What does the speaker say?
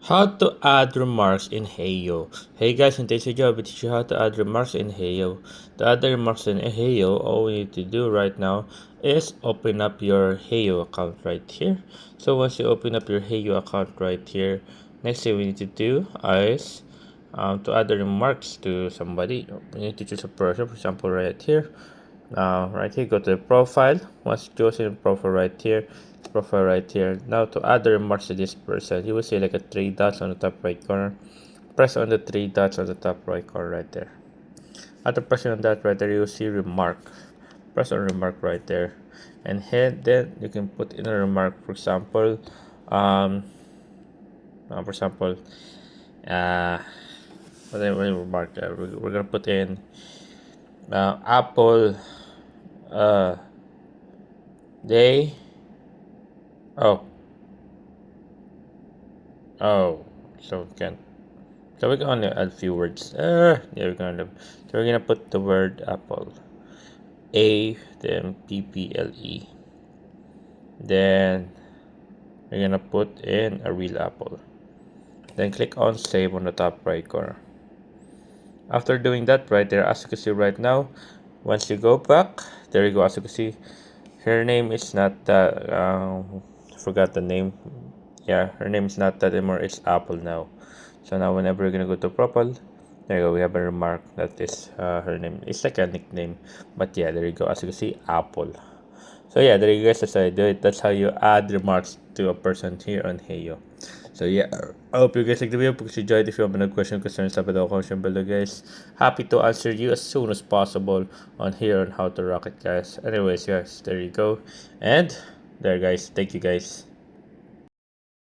How to add remarks in Heyoo. Hey guys, in today's video, I'll teach you how to add remarks in Heyoo. To add the remarks in Heyoo, all we need to do right now is open up your Heyoo account right here. So once you open up your Heyoo account right here, next thing we need to do is to add the remarks to somebody. We need to choose a person, for example, right here. Right here, go to the profile. Once chosen profile right here, now to add the remarks to this person, you will see like a three dots on the top right corner. Press on the three dots on the top right corner right there. After pressing on that right there, you will see remark. Press on remark right there, and then you can put in a remark. For example, um for example what I remark there, we're gonna put in apple uh day. Oh, oh, so we can. So we're gonna add few words. Yeah, we're gonna put the word apple. A, then PPLE. Then we're gonna put in a real apple. Then click on save on the top right corner. After doing that right there, as you can see right now, once you go back, there you go. As you can see, her name is not that. Forgot the name. Yeah, her name is not that anymore. It's Apple now. So now whenever you're gonna go to profile, there you go. We have a remark that is her name. It's like a nickname, but yeah, there you go. As you can see, Apple. So yeah, there you guys. That's how you do it. That's how you add remarks to a person here on Heyoo. So yeah, I hope you guys like the video. Please enjoy it. If you have any question, concerns, leave a comment below, guys. Happy to answer you as soon as possible on here on how to rock it, guys. Anyways, guys, there you go. And there, guys. Thank you, guys.